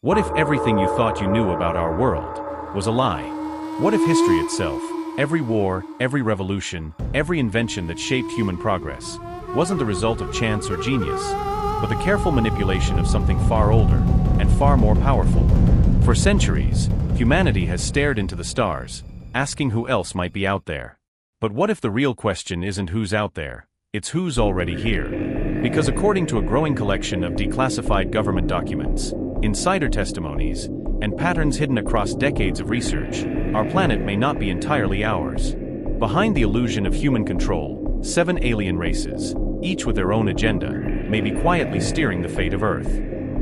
What if everything you thought you knew about our world was a lie? What if history itself, every war, every revolution, every invention that shaped human progress, wasn't the result of chance or genius, but the careful manipulation of something far older and far more powerful? For centuries, humanity has stared into the stars, asking who else might be out there. But what if the real question isn't who's out there, it's who's already here? Because according to a growing collection of declassified government documents, insider testimonies, and patterns hidden across decades of research, our planet may not be entirely ours. Behind the illusion of human control, 7 alien races, each with their own agenda, may be quietly steering the fate of Earth.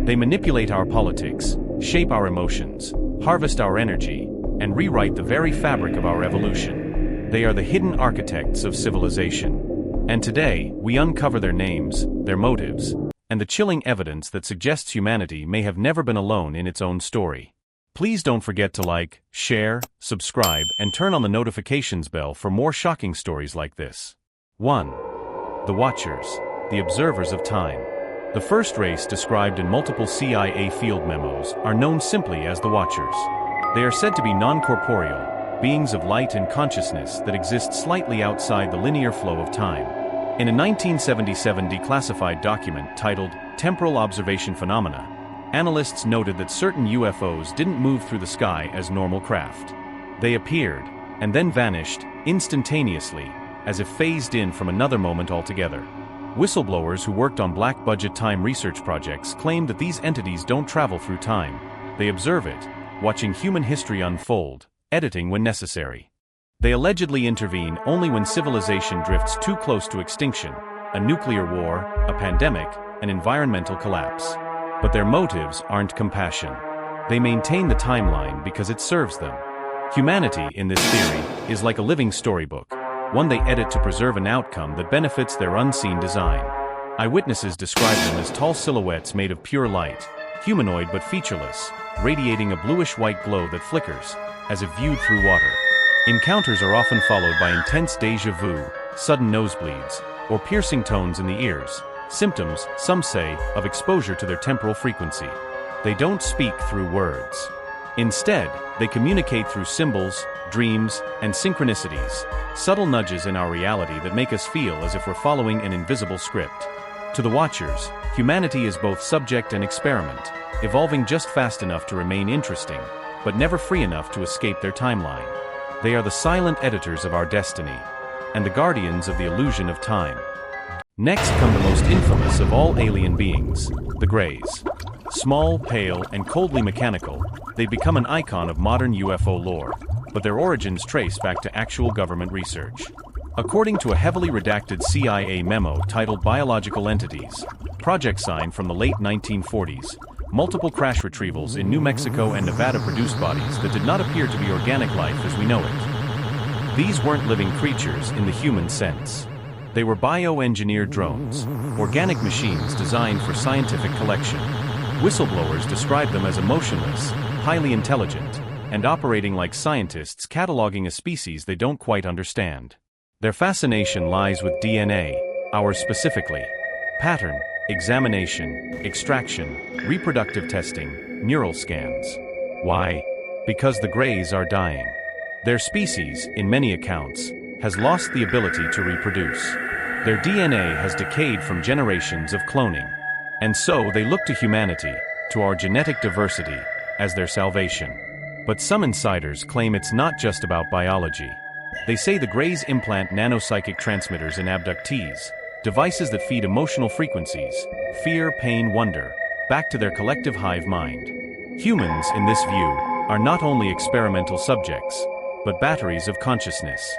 They manipulate our politics, shape our emotions, harvest our energy, and rewrite the very fabric of our evolution. They are the hidden architects of civilization. And today, we uncover their names, their motives, and the chilling evidence that suggests humanity may have never been alone in its own story. Please don't forget to like, share, subscribe, and turn on the notifications bell for more shocking stories like this. 1. The Watchers, the observers of time. The first race described in multiple CIA field memos are known simply as the Watchers. They are said to be non-corporeal, beings of light and consciousness that exist slightly outside the linear flow of time. In a 1977 declassified document titled Temporal Observation Phenomena, analysts noted that certain UFOs didn't move through the sky as normal craft. They appeared, and then vanished, instantaneously, as if phased in from another moment altogether. Whistleblowers who worked on black-budget time research projects claimed that these entities don't travel through time. They observe it, watching human history unfold, editing when necessary. They allegedly intervene only when civilization drifts too close to extinction, a nuclear war, a pandemic, an environmental collapse. But their motives aren't compassion. They maintain the timeline because it serves them. Humanity, in this theory, is like a living storybook, one they edit to preserve an outcome that benefits their unseen design. Eyewitnesses describe them as tall silhouettes made of pure light, humanoid but featureless, radiating a bluish-white glow that flickers, as if viewed through water. Encounters are often followed by intense déjà vu, sudden nosebleeds, or piercing tones in the ears, symptoms, some say, of exposure to their temporal frequency. They don't speak through words. Instead, they communicate through symbols, dreams, and synchronicities, subtle nudges in our reality that make us feel as if we're following an invisible script. To the Watchers, humanity is both subject and experiment, evolving just fast enough to remain interesting, but never free enough to escape their timeline. They are the silent editors of our destiny, and the guardians of the illusion of time. Next come the most infamous of all alien beings, the Greys. Small, pale, and coldly mechanical, they've become an icon of modern UFO lore, but their origins trace back to actual government research. According to a heavily redacted CIA memo titled Biological Entities, project sign from the late 1940s, multiple crash retrievals in New Mexico and Nevada produced bodies that did not appear to be organic life as we know it. These weren't living creatures in the human sense. They were bioengineered drones, organic machines designed for scientific collection. Whistleblowers describe them as emotionless, highly intelligent, and operating like scientists cataloging a species they don't quite understand. Their fascination lies with DNA, ours specifically. Pattern, examination, extraction, reproductive testing, neural scans. Why? Because the Greys are dying. Their species, in many accounts, has lost the ability to reproduce. Their DNA has decayed from generations of cloning. And so they look to humanity, to our genetic diversity, as their salvation. But some insiders claim it's not just about biology. They say the Greys implant nanopsychic transmitters in abductees, devices that feed emotional frequencies, fear, pain, wonder, back to their collective hive mind. Humans, in this view, are not only experimental subjects, but batteries of consciousness.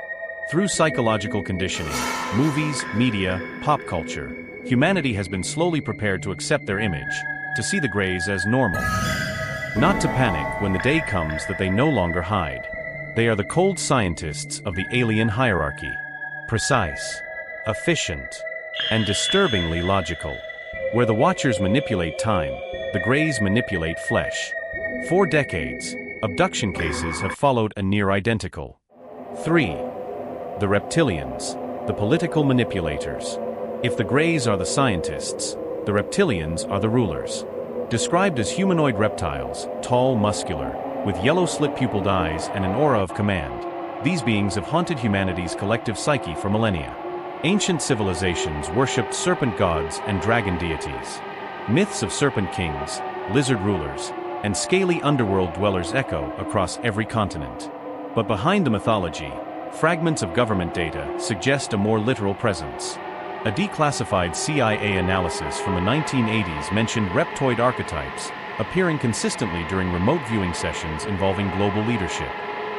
Through psychological conditioning, movies, media, pop culture, humanity has been slowly prepared to accept their image, to see the Greys as normal. Not to panic when the day comes that they no longer hide. They are the cold scientists of the alien hierarchy. Precise, efficient, and disturbingly logical. Where the Watchers manipulate time, the Greys manipulate flesh. For decades, abduction cases have followed a near-identical. 3. The Reptilians, the political manipulators. If the Greys are the scientists, the Reptilians are the rulers. Described as humanoid reptiles, tall, muscular, with yellow slit-pupiled eyes and an aura of command, these beings have haunted humanity's collective psyche for millennia. Ancient civilizations worshipped serpent gods and dragon deities. Myths of serpent kings, lizard rulers, and scaly underworld dwellers echo across every continent. But behind the mythology, fragments of government data suggest a more literal presence. A declassified CIA analysis from the 1980s mentioned reptoid archetypes appearing consistently during remote viewing sessions involving global leadership.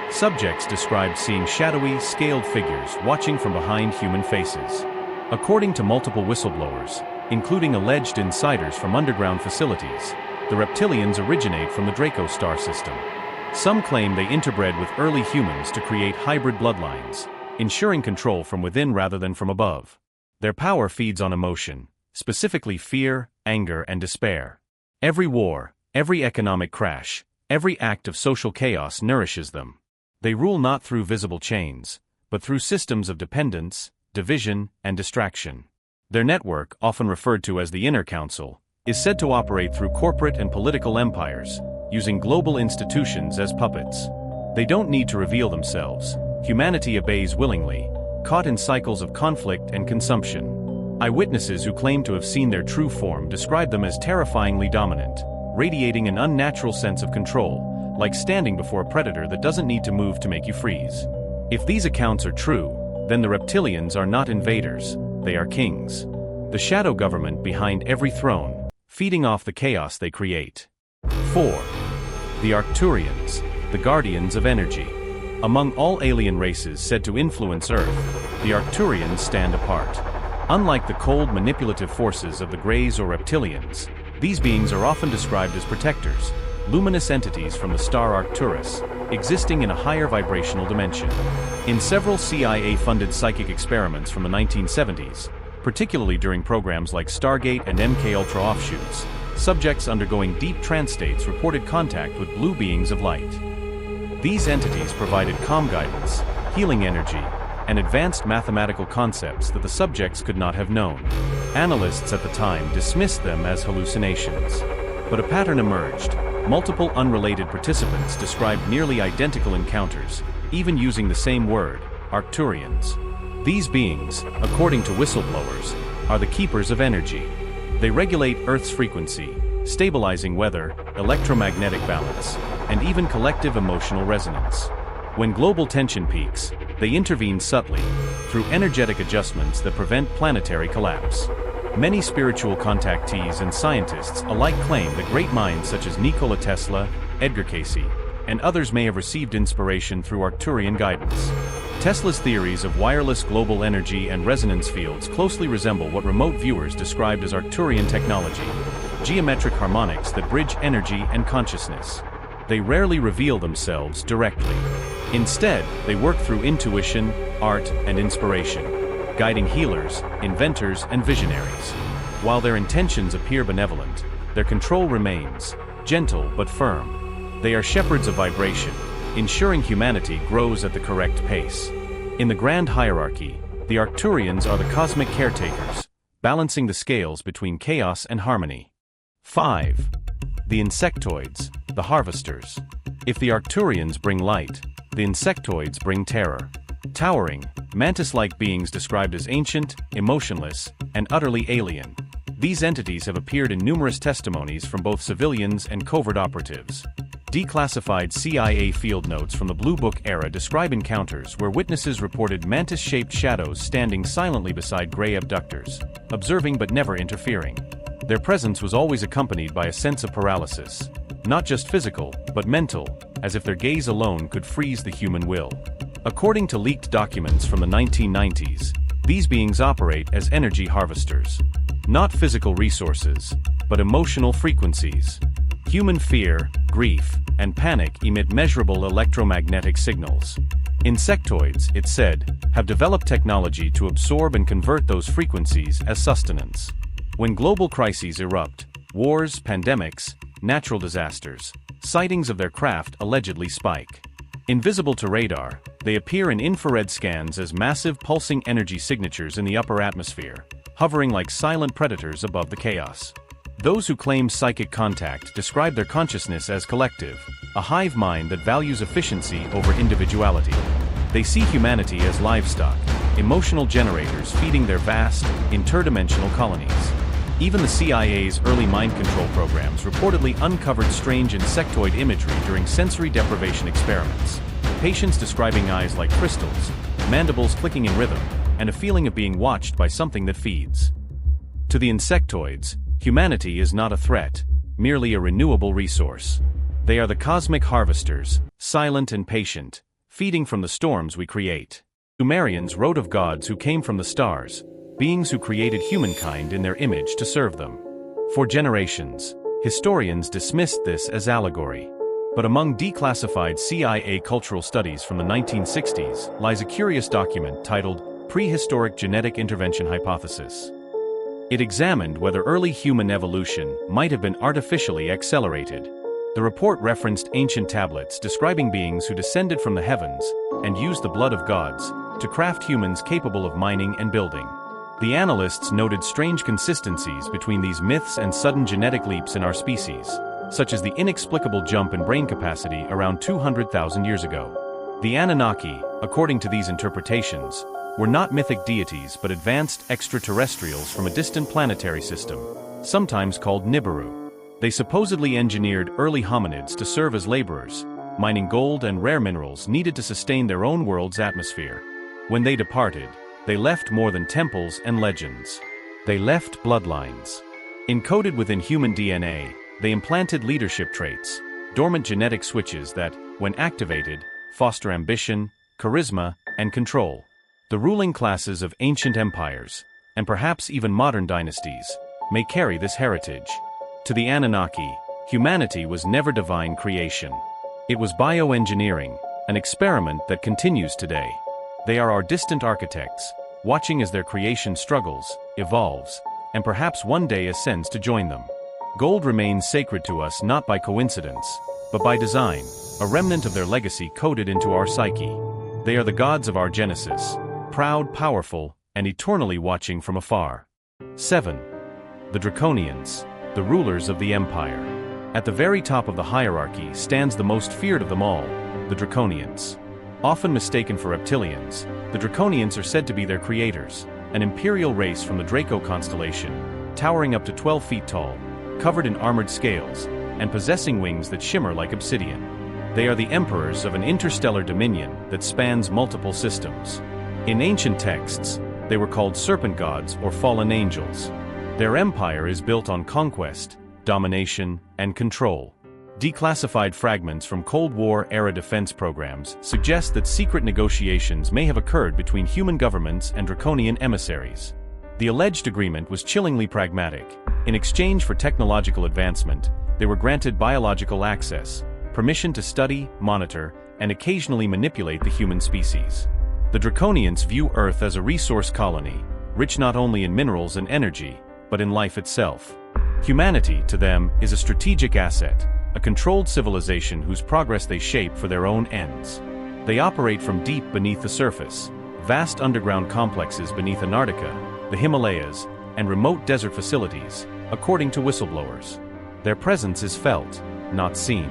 Subjects described seeing shadowy, scaled figures watching from behind human faces. According to multiple whistleblowers, including alleged insiders from underground facilities, the reptilians originate from the Draco star system. Some claim they interbred with early humans to create hybrid bloodlines, ensuring control from within rather than from above. Their power feeds on emotion, specifically fear, anger, and despair. Every war, every economic crash, every act of social chaos nourishes them. They rule not through visible chains, but through systems of dependence, division, and distraction. Their network, often referred to as the Inner Council, is said to operate through corporate and political empires, using global institutions as puppets. They don't need to reveal themselves. Humanity obeys willingly, caught in cycles of conflict and consumption. Eyewitnesses who claim to have seen their true form describe them as terrifyingly dominant, radiating an unnatural sense of control, like standing before a predator that doesn't need to move to make you freeze. If these accounts are true, then the reptilians are not invaders, they are kings. The shadow government behind every throne, feeding off the chaos they create. 4. The Arcturians, the guardians of energy. Among all alien races said to influence Earth, the Arcturians stand apart. Unlike the cold, manipulative forces of the Greys or Reptilians, these beings are often described as protectors, luminous entities from the star Arcturus, existing in a higher vibrational dimension. In several CIA-funded psychic experiments from the 1970s, particularly during programs like Stargate and MK Ultra offshoots, subjects undergoing deep trance states reported contact with blue beings of light. These entities provided calm guidance, healing energy, and advanced mathematical concepts that the subjects could not have known. Analysts at the time dismissed them as hallucinations. But a pattern emerged. Multiple unrelated participants described nearly identical encounters, even using the same word, Arcturians. These beings, according to whistleblowers, are the keepers of energy. They regulate Earth's frequency, stabilizing weather, electromagnetic balance, and even collective emotional resonance. When global tension peaks, they intervene subtly, through energetic adjustments that prevent planetary collapse. Many spiritual contactees and scientists alike claim that great minds such as Nikola Tesla, Edgar Cayce, and others may have received inspiration through Arcturian guidance. Tesla's theories of wireless global energy and resonance fields closely resemble what remote viewers described as Arcturian technology, geometric harmonics that bridge energy and consciousness. They rarely reveal themselves directly. Instead, they work through intuition, art, and inspiration, guiding healers, inventors, and visionaries. While their intentions appear benevolent, their control remains gentle but firm. They are shepherds of vibration, ensuring humanity grows at the correct pace. In the grand hierarchy, the Arcturians are the cosmic caretakers, balancing the scales between chaos and harmony. 5. The insectoids, the harvesters. If the Arcturians bring light, the insectoids bring terror. Towering, mantis-like beings described as ancient, emotionless, and utterly alien. These entities have appeared in numerous testimonies from both civilians and covert operatives. Declassified CIA field notes from the Blue Book era describe encounters where witnesses reported mantis-shaped shadows standing silently beside gray abductors, observing but never interfering. Their presence was always accompanied by a sense of paralysis, not just physical, but mental, as if their gaze alone could freeze the human will. According to leaked documents from the 1990s, these beings operate as energy harvesters. Not physical resources, but emotional frequencies. Human fear, grief, and panic emit measurable electromagnetic signals. Insectoids, it said, have developed technology to absorb and convert those frequencies as sustenance. When global crises erupt, wars, pandemics, natural disasters, sightings of their craft allegedly spike. Invisible to radar, they appear in infrared scans as massive pulsing energy signatures in the upper atmosphere, hovering like silent predators above the chaos. Those who claim psychic contact describe their consciousness as collective, a hive mind that values efficiency over individuality. They see humanity as livestock, emotional generators feeding their vast, interdimensional colonies. Even the CIA's early mind control programs reportedly uncovered strange insectoid imagery during sensory deprivation experiments. Patients describing eyes like crystals, mandibles clicking in rhythm, and a feeling of being watched by something that feeds. To the insectoids, humanity is not a threat, merely a renewable resource. They are the cosmic harvesters, silent and patient, feeding from the storms we create. Sumerians wrote of gods who came from the stars, beings who created humankind in their image to serve them. For generations, historians dismissed this as allegory. But among declassified CIA cultural studies from the 1960s lies a curious document titled Prehistoric Genetic Intervention Hypothesis. It examined whether early human evolution might have been artificially accelerated. The report referenced ancient tablets describing beings who descended from the heavens and used the blood of gods to craft humans capable of mining and building. The analysts noted strange consistencies between these myths and sudden genetic leaps in our species, such as the inexplicable jump in brain capacity around 200,000 years ago. The Anunnaki, according to these interpretations, were not mythic deities but advanced extraterrestrials from a distant planetary system, sometimes called Nibiru. They supposedly engineered early hominids to serve as laborers, mining gold and rare minerals needed to sustain their own world's atmosphere. When they departed, they left more than temples and legends. They left bloodlines. Encoded within human DNA, they implanted leadership traits, dormant genetic switches that, when activated, foster ambition, charisma, and control. The ruling classes of ancient empires, and perhaps even modern dynasties, may carry this heritage. To the Anunnaki, humanity was never divine creation. It was bioengineering, an experiment that continues today. They are our distant architects, watching as their creation struggles, evolves, and perhaps one day ascends to join them. Gold remains sacred to us not by coincidence, but by design, a remnant of their legacy coded into our psyche. They are the gods of our genesis, proud, powerful, and eternally watching from afar. 7. The Draconians, the rulers of the empire. At the very top of the hierarchy stands the most feared of them all, the Draconians. Often mistaken for reptilians, the Draconians are said to be their creators, an imperial race from the Draco constellation, towering up to 12 feet tall, covered in armored scales, and possessing wings that shimmer like obsidian. They are the emperors of an interstellar dominion that spans multiple systems. In ancient texts, they were called serpent gods or fallen angels. Their empire is built on conquest, domination, and control. Declassified fragments from Cold War-era defense programs suggest that secret negotiations may have occurred between human governments and Draconian emissaries. The alleged agreement was chillingly pragmatic. In exchange for technological advancement, they were granted biological access, permission to study, monitor, and occasionally manipulate the human species. The Draconians view Earth as a resource colony, rich not only in minerals and energy, but in life itself. Humanity, to them, is a strategic asset, a controlled civilization whose progress they shape for their own ends. They operate from deep beneath the surface, vast underground complexes beneath Antarctica, the Himalayas, and remote desert facilities, according to whistleblowers. Their presence is felt, not seen.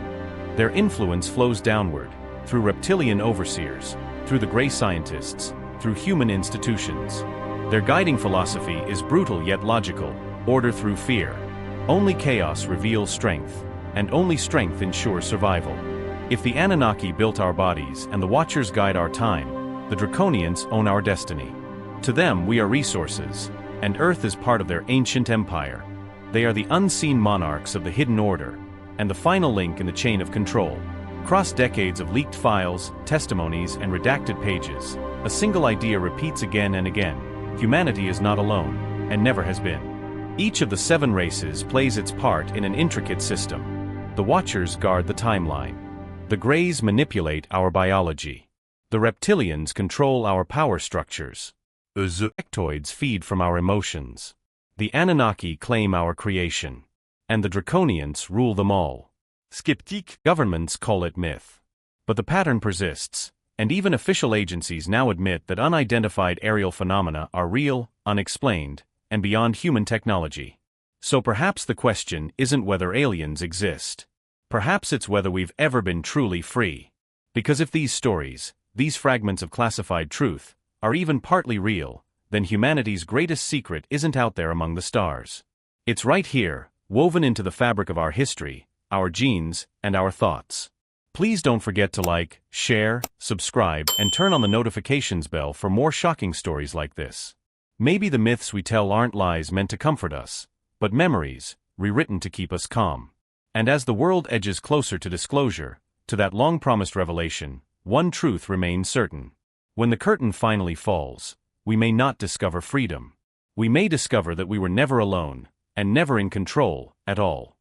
Their influence flows downward, through reptilian overseers, through the Grey scientists, through human institutions. Their guiding philosophy is brutal yet logical, order through fear. Only chaos reveals strength, and only strength ensures survival. If the Anunnaki built our bodies and the Watchers guide our time, the Draconians own our destiny. To them we are resources, and Earth is part of their ancient empire. They are the unseen monarchs of the hidden order, and the final link in the chain of control. Across decades of leaked files, testimonies, and redacted pages, a single idea repeats again and again: humanity is not alone, and never has been. Each of the 7 races plays its part in an intricate system. The Watchers guard the timeline. The Greys manipulate our biology. The Reptilians control our power structures. The Insectoids feed from our emotions. The Anunnaki claim our creation. And the Draconians rule them all. Skeptic governments call it myth. But the pattern persists, and even official agencies now admit that unidentified aerial phenomena are real, unexplained, and beyond human technology. So perhaps the question isn't whether aliens exist. Perhaps it's whether we've ever been truly free. Because if these stories, these fragments of classified truth, are even partly real, then humanity's greatest secret isn't out there among the stars. It's right here, woven into the fabric of our history, our genes, and our thoughts. Please don't forget to like, share, subscribe, and turn on the notifications bell for more shocking stories like this. Maybe the myths we tell aren't lies meant to comfort us, but memories, rewritten to keep us calm. And as the world edges closer to disclosure, to that long-promised revelation, one truth remains certain. When the curtain finally falls, we may not discover freedom. We may discover that we were never alone, and never in control, at all.